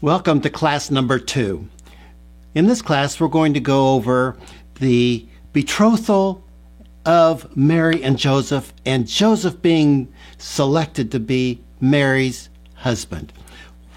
Welcome to class number 2. In this class, we're going to go over the betrothal of Mary and Joseph being selected to be Mary's husband.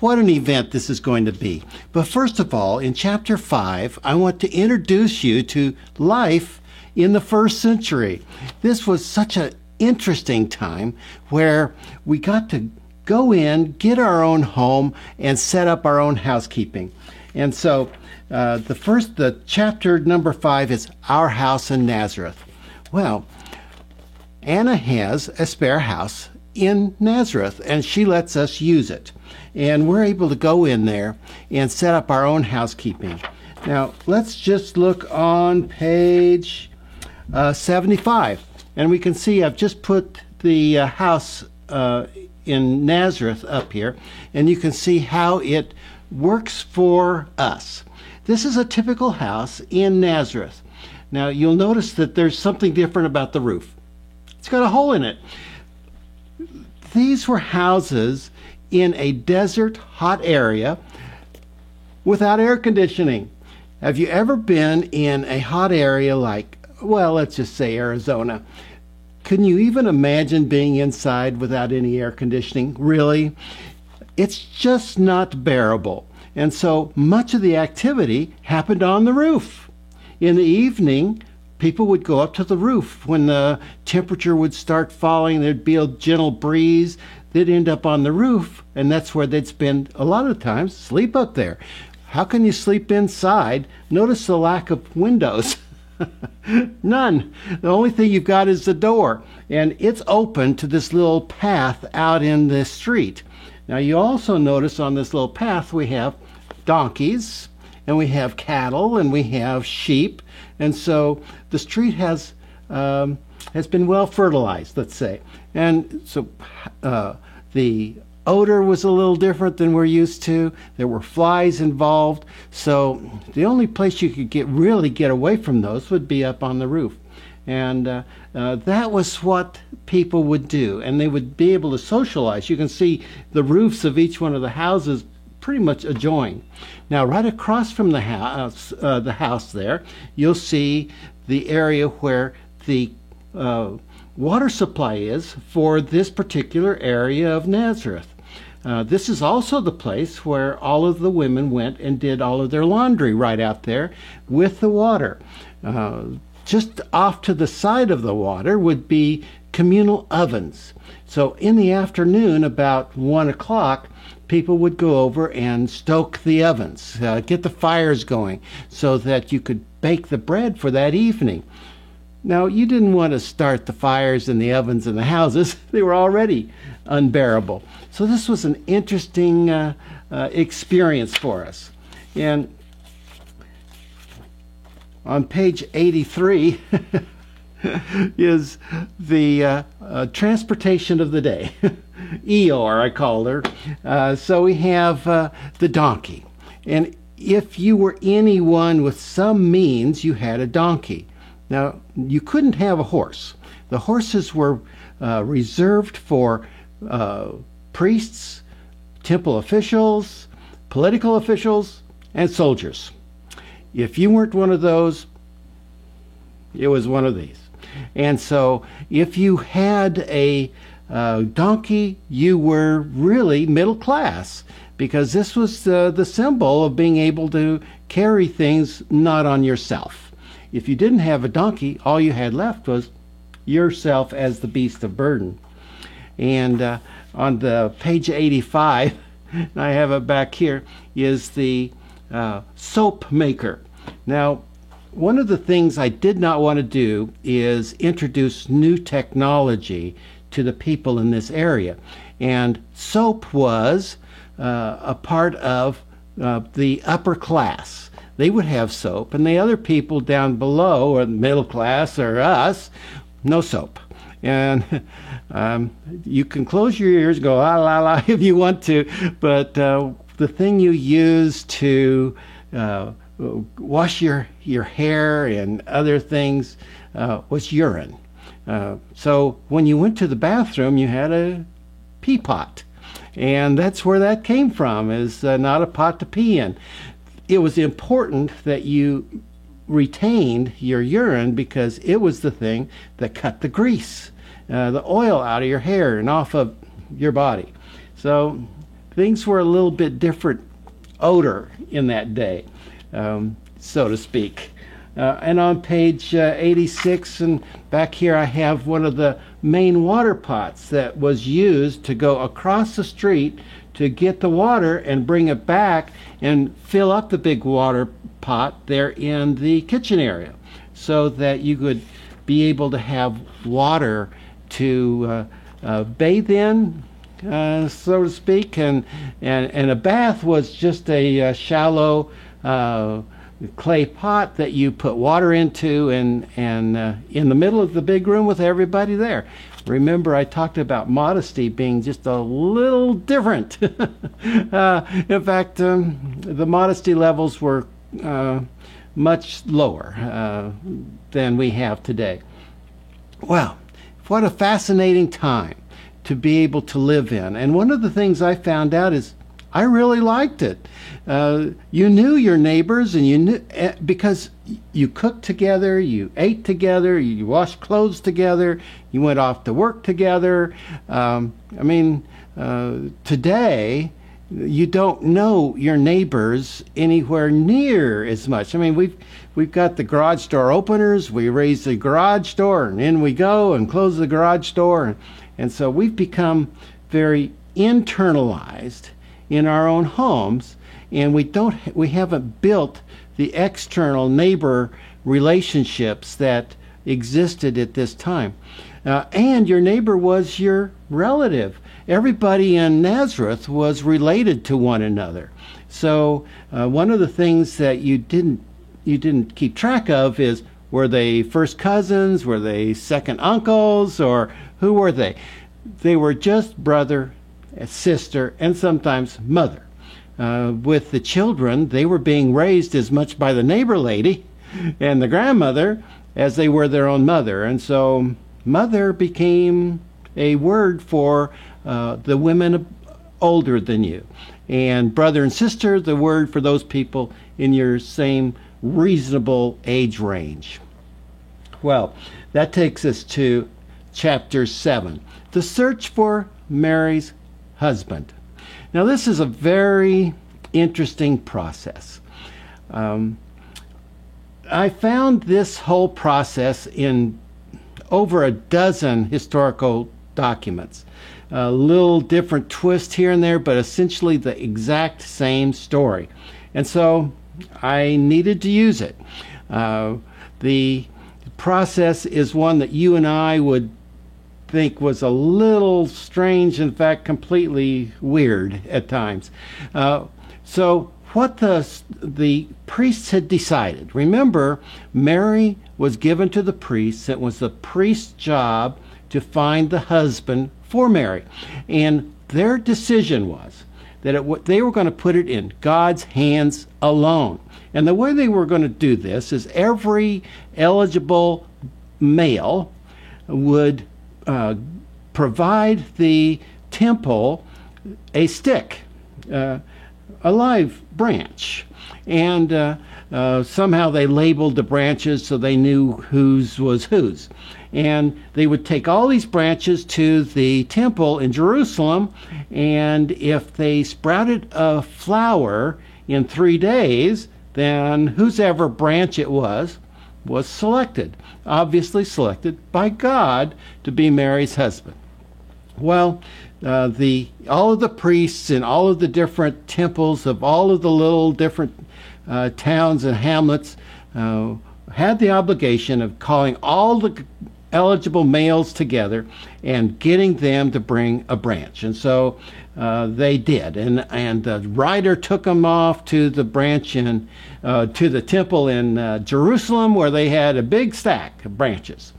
What an event this is going to be. But first of all, in chapter 5, I want to introduce you to life in the first century. This was such an interesting time where we got to go in, get our own home, and set up our own housekeeping. And so the chapter number 5 is Our House in Nazareth. Well, Anna has a spare house in Nazareth, and she lets us use it. And we're able to go in there and set up our own housekeeping. Now, let's just look on page 75. And we can see I've just put the house in Nazareth up here, and you can see how it works for us. This is a typical house in Nazareth. Now, you'll notice that there's something different about the roof. It's got a hole in it. These were houses in a desert, hot area without air conditioning. Have you ever been in a hot area like, well, let's just say Arizona? Can you even imagine being inside without any air conditioning? Really? It's just not bearable. And so much of the activity happened on the roof. In the evening, people would go up to the roof. When the temperature would start falling, there'd be a gentle breeze. They'd end up on the roof, and that's where they'd spend a lot of times, sleep up there. How can you sleep inside? Notice the lack of windows. None. The only thing you've got is the door, and it's open to this little path out in the street. Now, you also notice on this little path we have donkeys, and we have cattle, and we have sheep, and so the street has been well fertilized, let's say. And so the odor was a little different than we're used to. There were flies involved. So the only place you could really get away from those would be up on the roof. And that was what people would do. And they would be able to socialize. You can see the roofs of each one of the houses pretty much adjoin. Now, right across from the house there, you'll see the area where the water supply is for this particular area of Nazareth. This is also the place where all of the women went and did all of their laundry right out there with the water. Just off to the side of the water would be communal ovens. So in the afternoon, about 1 o'clock, people would go over and stoke the ovens, get the fires going so that you could bake the bread for that evening. Now, you didn't want to start the fires in the ovens in the houses. They were already unbearable. So this was an interesting experience for us. And on page 83 is the transportation of the day. Eeyore, I called her. So we have the donkey. And if you were anyone with some means, you had a donkey. Now, you couldn't have a horse. The horses were reserved for priests, temple officials, political officials, and soldiers. If you weren't one of those, it was one of these. And so if you had a donkey, you were really middle class, because this was the symbol of being able to carry things not on yourself. If you didn't have a donkey, all you had left was yourself as the beast of burden. And on the page 85, and I have it back here, is the soap maker. Now, one of the things I did not want to do is introduce new technology to the people in this area. And soap was a part of the upper class. They would have soap, and the other people down below, or the middle class, or us, no soap. And you can close your ears, go la la la if you want to, but the thing you use to wash your hair and other things was urine. So when you went to the bathroom, you had a pee pot. And that's where that came from, is not a pot to pee in. It was important that you retained your urine because it was the thing that cut the grease, the oil out of your hair and off of your body. So things were a little bit different odor in that day, so to speak. And on page 86, and back here I have one of the main water pots that was used to go across the street to get the water and bring it back and fill up the big water pot there in the kitchen area so that you could be able to have water to bathe in, so to speak. And a bath was just a shallow clay pot that you put water into, and in the middle of the big room with everybody there. Remember, I talked about modesty being just a little different. In fact, the modesty levels were much lower than we have today. Well, what a fascinating time to be able to live in. And one of the things I found out is I really liked it. You knew your neighbors, and you knew because you cooked together, you ate together, you washed clothes together, you went off to work together. Today you don't know your neighbors anywhere near as much. I mean, we've got the garage door openers. We raise the garage door, and in we go, and close the garage door, and so we've become very internalized in our own homes, and we haven't built the external neighbor relationships that existed at this time. And your neighbor was your relative. Everybody in Nazareth was related to one another. So one of the things that you didn't keep track of is, were they first cousins, were they second uncles, or who were they? They were just brother, sister, and sometimes mother. With the children, they were being raised as much by the neighbor lady and the grandmother as they were their own mother. And so mother became a word for the women older than you. And brother and sister, the word for those people in your same reasonable age range. Well, that takes us to chapter 7, the search for Mary's husband. Now, this is a very interesting process. I found this whole process in over a dozen historical documents. A little different twist here and there, but essentially the exact same story. And so I needed to use it. The process is one that you and I would think was a little strange, in fact completely weird at times. So what the priests had decided, remember, Mary was given to the priests. It was the priest's job to find the husband for Mary, and their decision was that they were going to put it in God's hands alone. And the way they were going to do this is every eligible male would provide the temple a stick, a live branch, and somehow they labeled the branches so they knew whose was whose. And they would take all these branches to the temple in Jerusalem, and if they sprouted a flower in 3 days, then whosever branch it was selected, obviously selected by God to be Mary's husband. Well, all of the priests in all of the different temples of all of the little different towns and hamlets had the obligation of calling all the eligible males together and getting them to bring a branch. And so they did, and the rider took them off to the branch to the temple in Jerusalem, where they had a big stack of branches,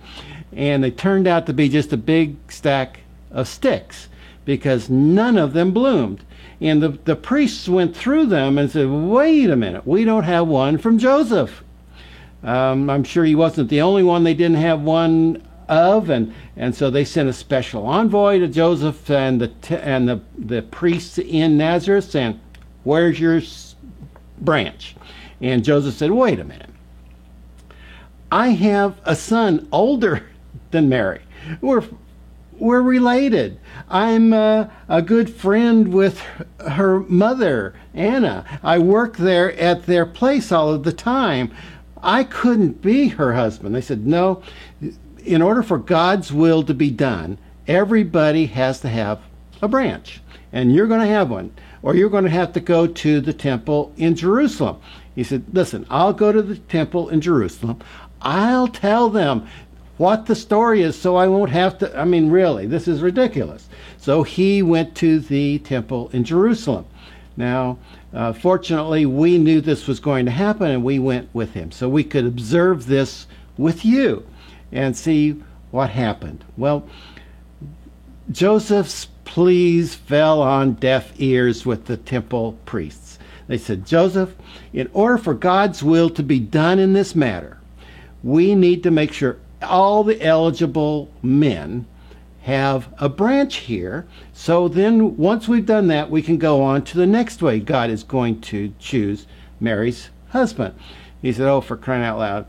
and they turned out to be just a big stack of sticks because none of them bloomed. And the priests went through them and said, wait a minute, we don't have one from Joseph. I'm sure he wasn't the only one they didn't have one of, and so they sent a special envoy to Joseph and the priests in Nazareth saying, "Where's your branch?" And Joseph said, "Wait a minute. I have a son older than Mary. We're related. I'm a good friend with her mother, Anna. I work there at their place all of the time. I couldn't be her husband." They said, "No, in order for God's will to be done, everybody has to have a branch. And you're going to have one, or you're going to have to go to the temple in Jerusalem." He said, "Listen, I'll go to the temple in Jerusalem. I'll tell them what the story is so I won't have to, I mean, really, this is ridiculous." So he went to the temple in Jerusalem. Now, fortunately, we knew this was going to happen, and we went with him. So we could observe this with you and see what happened. Well, Joseph's pleas fell on deaf ears with the temple priests. They said, "Joseph, in order for God's will to be done in this matter, we need to make sure all the eligible men have a branch here. So then once we've done that, we can go on to the next way God is going to choose Mary's husband." He said, "Oh, for crying out loud,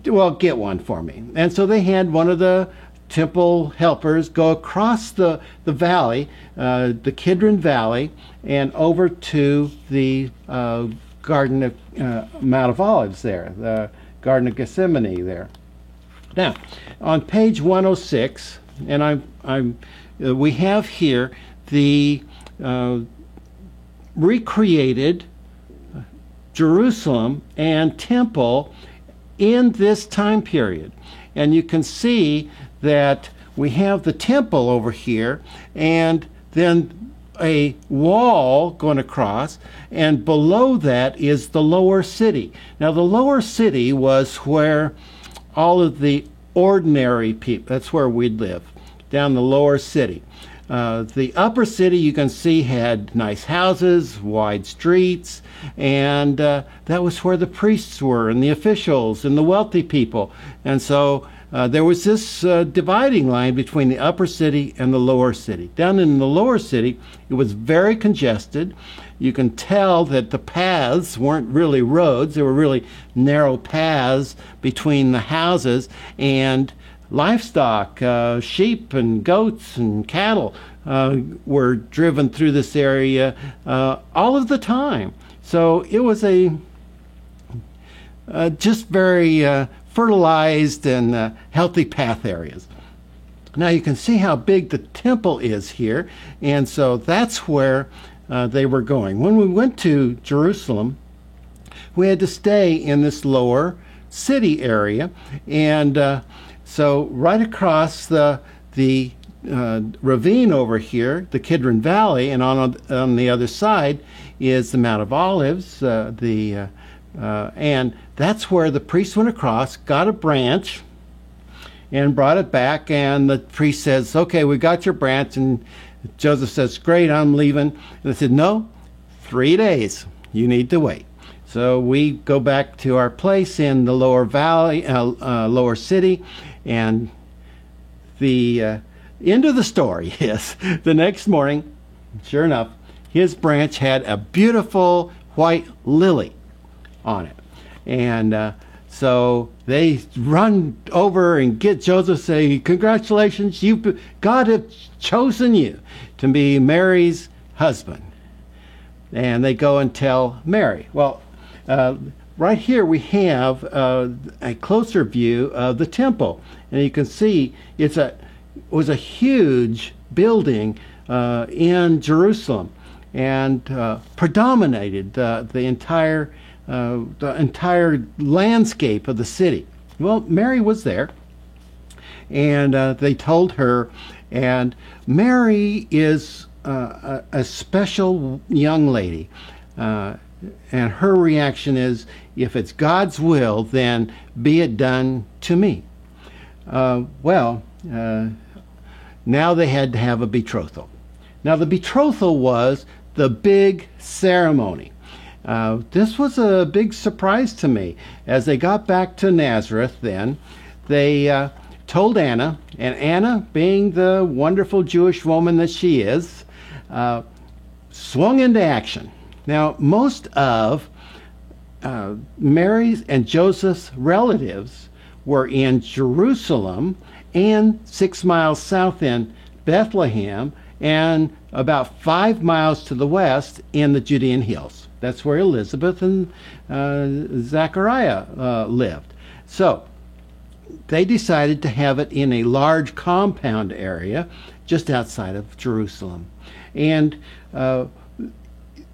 well, get one for me." And so they had one of the temple helpers go across the valley, the Kidron Valley, and over to the Garden of Mount of Olives there, the Garden of Gethsemane there. Now, on page 106, and we have here the recreated Jerusalem and temple in this time period. And you can see that we have the temple over here, and then a wall going across, and below that is the lower city. Now, the lower city was where all of the ordinary people, that's where we'd live, down the lower city. The upper city, you can see, had nice houses, wide streets, and that was where the priests were, and the officials, and the wealthy people. And so there was this dividing line between the upper city and the lower city. Down in the lower city, it was very congested. You can tell that the paths weren't really roads. They were really narrow paths between the houses, and livestock, sheep and goats and cattle were driven through this area all of the time. So it was a just very fertilized and healthy path areas. Now you can see how big the temple is here, and so that's where they were going. When we went to Jerusalem, we had to stay in this lower city area, and so right across the ravine over here, the Kidron Valley, and on the other side is the Mount of Olives, and that's where the priest went across, got a branch, and brought it back, and the priest says, "Okay, we got your branch," and Joseph says, "Great, I'm leaving." And they said, "No, 3 days. You need to wait." So we go back to our place in the lower valley, lower city, and the end of the story is the next morning, sure enough, his branch had a beautiful white lily on it. And so they run over and get Joseph, say, "Congratulations, God has chosen you to be Mary's husband." And they go and tell Mary. Well, right here we have a closer view of the temple. And you can see it was a huge building in Jerusalem, and predominated the entire landscape of the city. Well, Mary was there, and they told her, and Mary is a special young lady, and her reaction is, "If it's God's will, then be it done to me." Now they had to have a betrothal. Now the betrothal was the big ceremony. This was a big surprise to me. As they got back to Nazareth then, they told Anna, and Anna, being the wonderful Jewish woman that she is, swung into action. Now, most of Mary's and Joseph's relatives were in Jerusalem and 6 miles south in Bethlehem and about 5 miles to the west in the Judean hills. That's where Elizabeth and Zachariah lived. So they decided to have it in a large compound area just outside of Jerusalem. And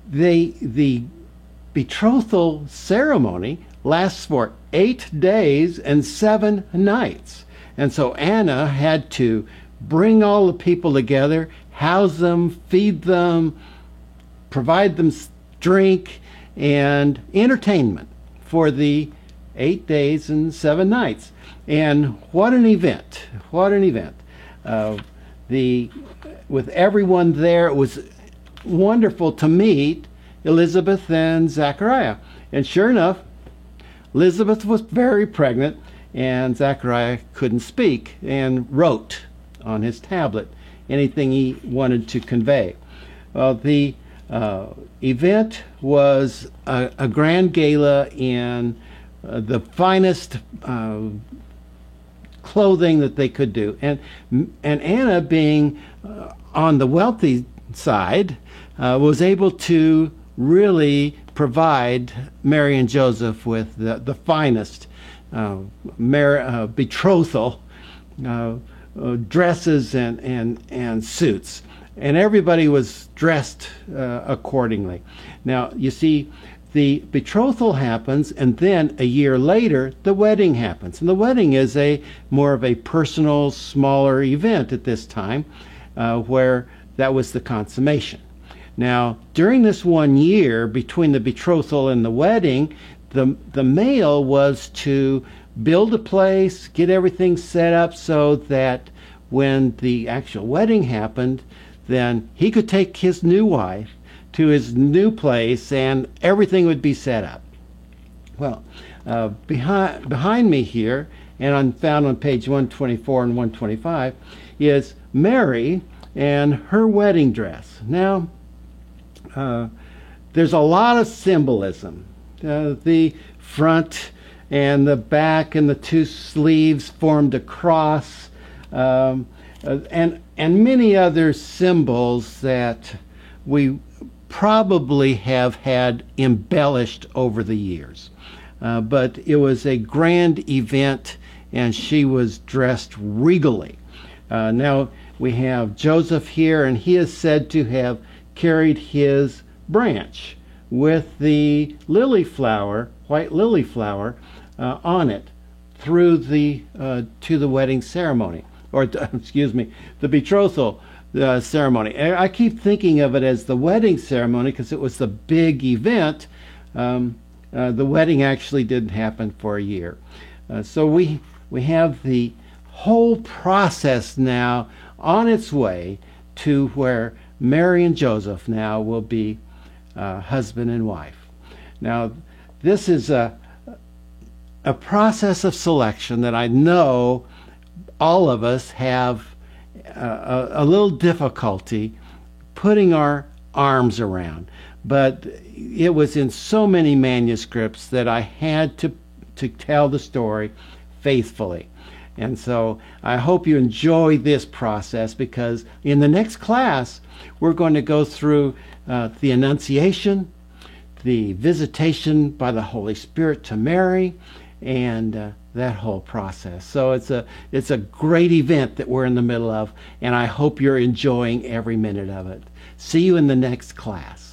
the betrothal ceremony lasts for 8 days and 7 nights. And so Anna had to bring all the people together, house them, feed them, provide them drink and entertainment for the 8 days and 7 nights. And what an event! What an event! With everyone there, it was wonderful to meet Elizabeth and Zachariah. And sure enough, Elizabeth was very pregnant, and Zachariah couldn't speak and wrote on his tablet anything he wanted to convey. Well, the event was a grand gala in the finest clothing that they could do. And Anna, being on the wealthy side, was able to really provide Mary and Joseph with the finest betrothal dresses and suits. And everybody was dressed accordingly. Now, you see, the betrothal happens, and then a year later, the wedding happens. And the wedding is more of a personal, smaller event at this time, where that was the consummation. Now, during this 1 year between the betrothal and the wedding, the male was to build a place, get everything set up so that when the actual wedding happened, then he could take his new wife to his new place and everything would be set up. Well, behind me here, and found on page 124 and 125, is Mary and her wedding dress. Now, there's a lot of symbolism. The front and the back and the 2 sleeves formed a cross, and many other symbols that we probably have had embellished over the years. But it was a grand event, and she was dressed regally. Now we have Joseph here, and he is said to have carried his branch with the lily flower, white lily flower, on it through to the wedding ceremony, or excuse me, the betrothal ceremony. I keep thinking of it as the wedding ceremony because it was the big event. The wedding actually didn't happen for a year. So we have the whole process now on its way to where Mary and Joseph now will be husband and wife. Now, this is a process of selection that I know all of us have a little difficulty putting our arms around. But it was in so many manuscripts that I had to tell the story faithfully. And so I hope you enjoy this process, because in the next class, we're going to go through the Annunciation, the visitation by the Holy Spirit to Mary, and that whole process. So it's a great event that we're in the middle of, and I hope you're enjoying every minute of it. See you in the next class.